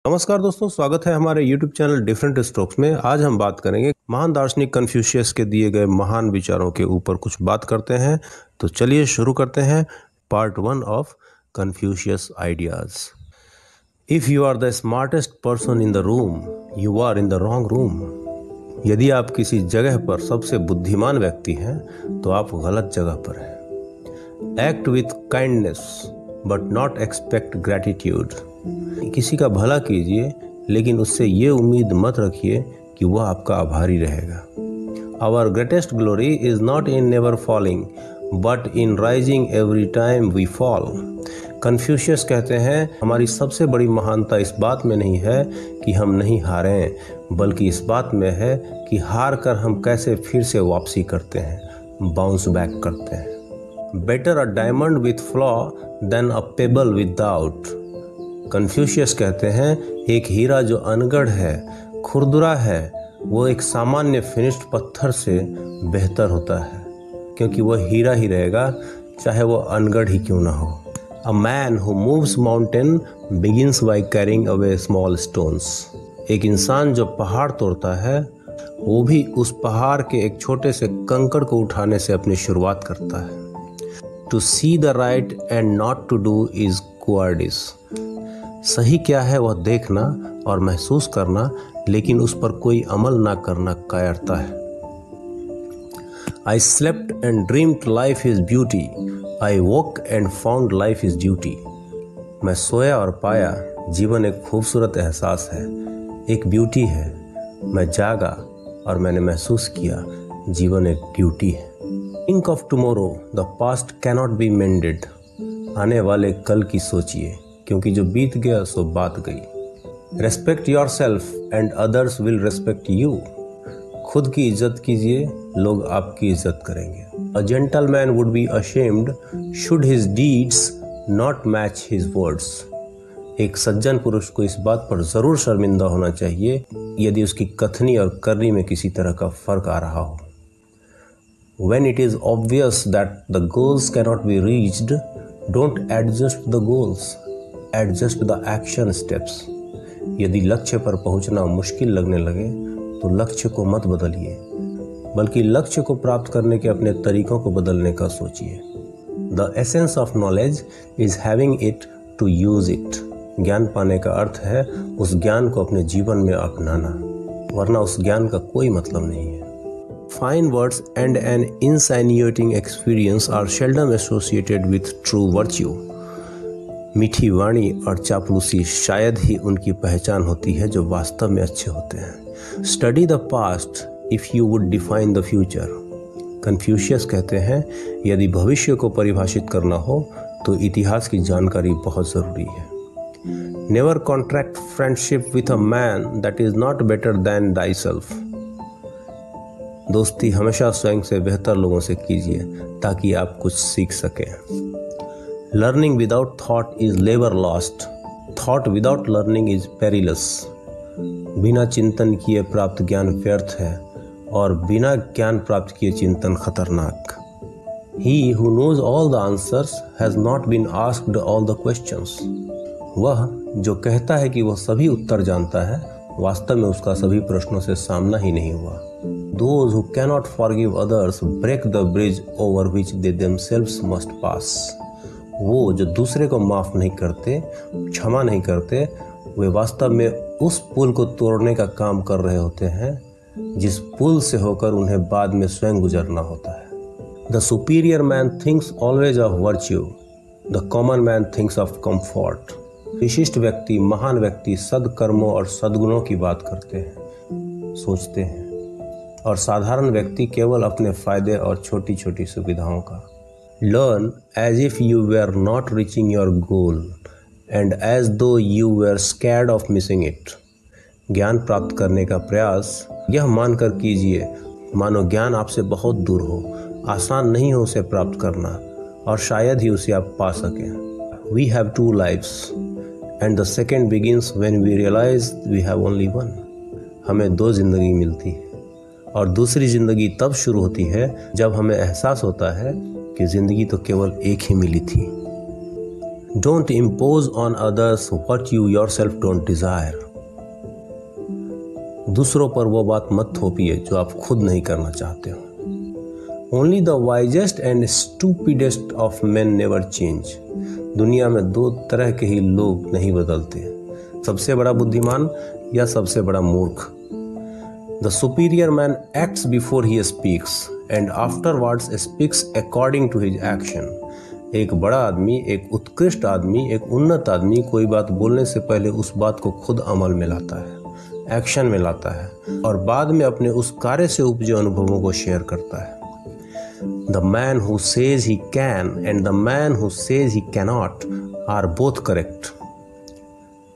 नमस्कार दोस्तों, स्वागत है हमारे YouTube चैनल डिफरेंट स्ट्रोक्स में। आज हम बात करेंगे महान दार्शनिक कन्फ्यूशियस के दिए गए महान विचारों के ऊपर कुछ बात करते हैं। तो चलिए शुरू करते हैं part 1 of Confucius ideas. If you are the smartest person in the room, you are in the wrong room. यदि आप किसी जगह पर सबसे बुद्धिमान व्यक्ति हैं तो आप गलत जगह पर हैं। Act with kindness but not expect gratitude. किसी का भला कीजिए लेकिन उससे ये उम्मीद मत रखिए कि वह आपका आभारी रहेगा। Our greatest glory is not in never falling but in rising every time we fall. Confucius कहते हैं हमारी सबसे बड़ी महानता इस बात में नहीं है कि हम नहीं हारें, बल्कि इस बात में है कि हार कर हम कैसे फिर से वापसी करते हैं, बाउंस बैक करते हैं। Better a diamond with flaw than a pebble without. Confucius कहते हैं एक हीरा जो अनगढ़ है, खुरदुरा है, वो एक सामान्य फिनिश्ड पत्थर से बेहतर होता है, क्योंकि वह हीरा ही रहेगा चाहे वह अनगढ़ ही क्यों ना हो। A man who moves mountain begins by carrying away small stones. एक इंसान जो पहाड़ तोड़ता है वो भी उस पहाड़ के एक छोटे से कंकड़ को उठाने से अपनी शुरुआत करता है। To see the right and not to do is cowardice. सही क्या है वह देखना और महसूस करना, लेकिन उस पर कोई अमल ना करना कायरता है। I slept and dreamed life is beauty, I woke and found life is duty. मैं सोया और पाया जीवन एक खूबसूरत एहसास है, एक ब्यूटी है। मैं जागा और मैंने महसूस किया जीवन एक ड्यूटी है। Think of tomorrow, the past cannot be मेंडेड। आने वाले कल की सोचिए, क्योंकि जो बीत गया सो बात गई। Respect your self and others will respect you. खुद की इज्जत कीजिए, लोग आपकी इज्जत करेंगे। A gentleman would be ashamed should his deeds not match his words. एक सज्जन पुरुष को इस बात पर जरूर शर्मिंदा होना चाहिए यदि उसकी कथनी और करनी में किसी तरह का फर्क आ रहा हो। When it is obvious that the goals cannot be reached, don't adjust the goals, adjust the action steps. यदि लक्ष्य पर पहुंचना मुश्किल लगने लगे तो लक्ष्य को मत बदलिए, बल्कि लक्ष्य को प्राप्त करने के अपने तरीकों को बदलने का सोचिए। The essence of knowledge is having it to use it. ज्ञान पाने का अर्थ है उस ज्ञान को अपने जीवन में अपनाना, वरना उस ज्ञान का कोई मतलब नहीं है। Fine words and an insinuating experience are seldom associated with true virtue. मीठी वाणी और चापलूसी शायद ही उनकी पहचान होती है जो वास्तव में अच्छे होते हैं। Study the past if you would define the future. Confucius कहते हैं यदि भविष्य को परिभाषित करना हो तो इतिहास की जानकारी बहुत ज़रूरी है। Never contract friendship with a man that is not better than thyself. दोस्ती हमेशा स्वयं से बेहतर लोगों से कीजिए ताकि आप कुछ सीख सकें। Learning without thought is labour lost, thought without learning is perilous. बिना चिंतन किए प्राप्त ज्ञान व्यर्थ है और बिना ज्ञान प्राप्त किए चिंतन खतरनाक। He who knows all the answers has not been asked all the questions. वह जो कहता है कि वह सभी उत्तर जानता है, वास्तव में उसका सभी प्रश्नों से सामना ही नहीं हुआ। Those who cannot forgive others break the bridge over which they themselves must pass. वो जो दूसरे को माफ नहीं करते, क्षमा नहीं करते, वे वास्तव में उस पुल को तोड़ने का काम कर रहे होते हैं जिस पुल से होकर उन्हें बाद में स्वयं गुजरना होता है। The superior man thinks always of virtue. The common man thinks of comfort. विशिष्ट व्यक्ति, महान व्यक्ति सद्कर्मों और सद्गुणों की बात करते हैं, सोचते हैं, और साधारण व्यक्ति केवल अपने फायदे और छोटी छोटी सुविधाओं का। Learn as if you were not reaching your goal and as though you were scared of missing it. ज्ञान प्राप्त करने का प्रयास यह मानकर कीजिए मानो ज्ञान आपसे बहुत दूर हो, आसान नहीं हो उसे प्राप्त करना और शायद ही उसे आप पा सकें। We have two lives and the second begins when we realise we have only one. हमें दो जिंदगी मिलती है और दूसरी ज़िंदगी तब शुरू होती है जब हमें एहसास होता है कि ज़िंदगी तो केवल एक ही मिली थी। Don't impose on others what you yourself don't desire. दूसरों पर वो बात मत थोपिए जो आप खुद नहीं करना चाहते हो. Only the wisest and stupidest of men never change. दुनिया में दो तरह के ही लोग नहीं बदलते, सबसे बड़ा बुद्धिमान या सबसे बड़ा मूर्ख. The superior man acts before he speaks and afterwards speaks according to his action. एक बड़ा आदमी, एक उत्कृष्ट आदमी, एक उन्नत आदमी कोई बात बोलने से पहले उस बात को खुद अमल में लाता है, एक्शन में लाता है और बाद में अपने उस कार्य से उपजे अनुभवों को शेयर करता है. The man who says he can and the man who says he cannot are both correct.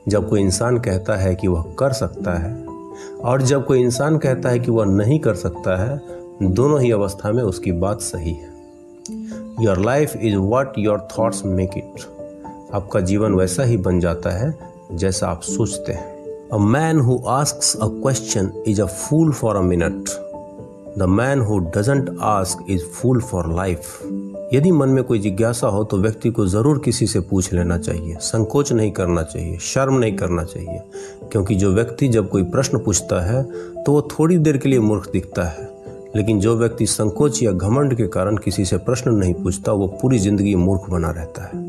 जब कोई इंसान कहता है कि वह कर सकता है और जब कोई इंसान कहता है कि वह नहीं कर सकता है, दोनों ही अवस्था में उसकी बात सही है. Your life is what your thoughts make it. आपका जीवन वैसा ही बन जाता है जैसा आप सोचते हैं. A man who asks a question is a fool for a minute. The man who doesn't ask is fool for life. यदि मन में कोई जिज्ञासा हो तो व्यक्ति को ज़रूर किसी से पूछ लेना चाहिए. संकोच नहीं करना चाहिए, शर्म नहीं करना चाहिए, क्योंकि जो व्यक्ति जब कोई प्रश्न पूछता है तो वो थोड़ी देर के लिए मूर्ख दिखता है, लेकिन जो व्यक्ति संकोच या घमंड के कारण किसी से प्रश्न नहीं पूछता वो पूरी जिंदगी मूर्ख बना रहता है.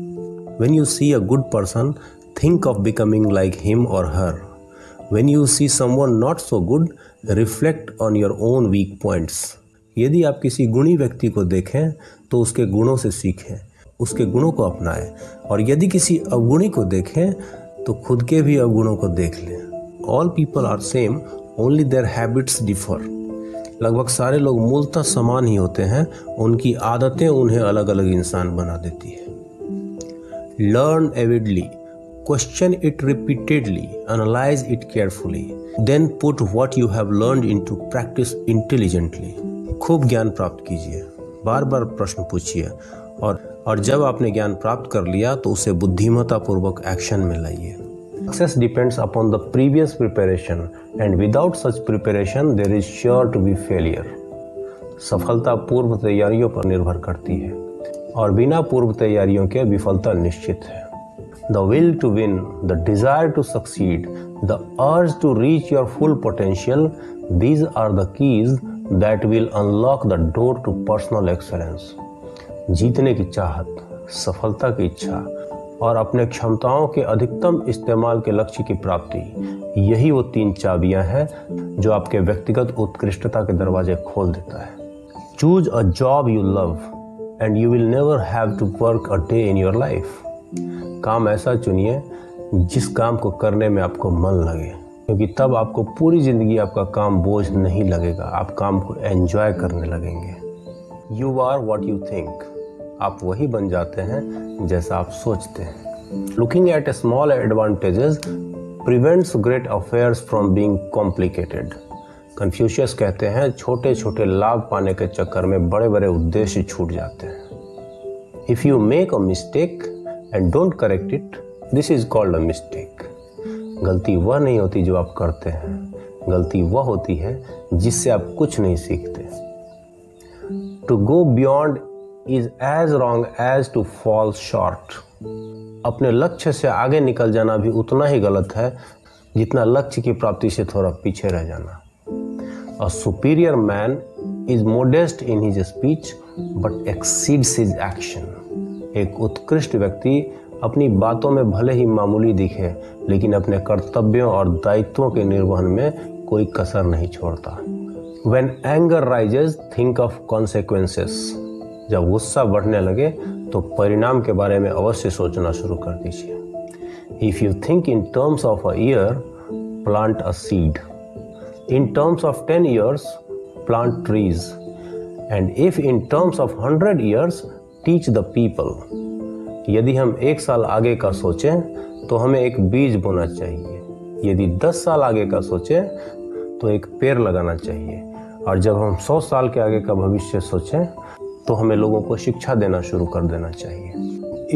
When you see a good person, think of becoming like him or her. When you see someone not so good, reflect on your own weak points. यदि आप किसी गुणी व्यक्ति को देखें तो उसके गुणों से सीखें, उसके गुणों को अपनाएं, और यदि किसी अवगुणी को देखें तो खुद के भी अवगुणों को देख लें. All people are same, only their habits differ. लगभग सारे लोग मूलतः समान ही होते हैं, उनकी आदतें उन्हें अलग अलग इंसान बना देती है. Learn avidly, question it repeatedly, analyze it carefully, then put what you have learned into practice intelligently. खूब ज्ञान प्राप्त कीजिए, बार बार प्रश्न पूछिए और जब आपने ज्ञान प्राप्त कर लिया तो उसे बुद्धिमत्तापूर्वक एक्शन में लाइए. Success depends upon the previous preparation and without such preparation there is sure to be failure. सफलता पूर्व तैयारियों पर निर्भर करती है और बिना पूर्व तैयारियों के विफलता निश्चित है. The will to win, the desire to succeed, the urge to reach your full potential, these are the keys that will unlock the door to personal excellence. जीतने की चाहत, सफलता की इच्छा और अपने क्षमताओं के अधिकतम इस्तेमाल के लक्ष्य की प्राप्ति, यही वो तीन चाबियां हैं जो आपके व्यक्तिगत उत्कृष्टता के दरवाजे खोल देता है. Choose a job you love and you will never have to work a day in your life. काम ऐसा चुनिए जिस काम को करने में आपको मन लगे, क्योंकि तब आपको पूरी जिंदगी आपका काम बोझ नहीं लगेगा, आप काम को एंजॉय करने लगेंगे. You are what you think. आप वही बन जाते हैं जैसा आप सोचते हैं. Looking at small advantages prevents great affairs from being complicated. Confucius कहते हैं छोटे छोटे लाभ पाने के चक्कर में बड़े बड़े उद्देश्य छूट जाते हैं. If you make a mistake and don't correct it, this is called a mistake. गलती वह नहीं होती जो आप करते हैं, गलती वह होती है जिससे आप कुछ नहीं सीखते. To go beyond is as wrong as to fall short. अपने लक्ष्य से आगे निकल जाना भी उतना ही गलत है जितना लक्ष्य की प्राप्ति से थोड़ा पीछे रह जाना. A superior man is modest in his speech but exceeds his action. एक उत्कृष्ट व्यक्ति अपनी बातों में भले ही मामूली दिखे लेकिन अपने कर्तव्यों और दायित्वों के निर्वहन में कोई कसर नहीं छोड़ता. When anger rises, think of consequences. जब गुस्सा बढ़ने लगे तो परिणाम के बारे में अवश्य सोचना शुरू कर दीजिए. If you think in terms of a year, plant a seed. In terms of 10 years, plant trees. And if in terms of 100 years, teach the people. यदि हम 1 साल आगे का सोचें तो हमें एक बीज बोना चाहिए. यदि 10 साल आगे का सोचें तो एक पेड़ लगाना चाहिए. और जब हम 100 साल के आगे का भविष्य सोचें तो हमें लोगों को शिक्षा देना शुरू कर देना चाहिए.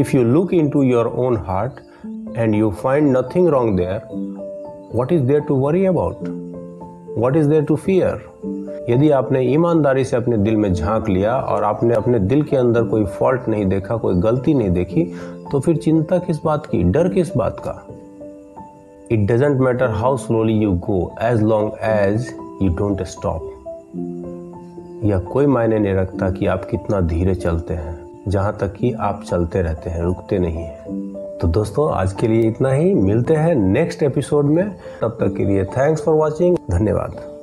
If you look into your own heart and you find nothing wrong there, what is there to worry about? What is there to fear? यदि आपने ईमानदारी से अपने दिल में झांक लिया और आपने अपने दिल के अंदर कोई फॉल्ट नहीं देखा, कोई गलती नहीं देखी, तो फिर चिंता किस बात की, डर किस बात का? It doesn't matter how slowly you go as long as you don't stop. यह कोई मायने नहीं रखता कि आप कितना धीरे चलते हैं, जहाँ तक कि आप चलते रहते हैं, रुकते नहीं हैं। तो दोस्तों आज के लिए इतना ही, मिलते हैं नेक्स्ट एपिसोड में। तब तक के लिए थैंक्स फॉर वॉचिंग, धन्यवाद।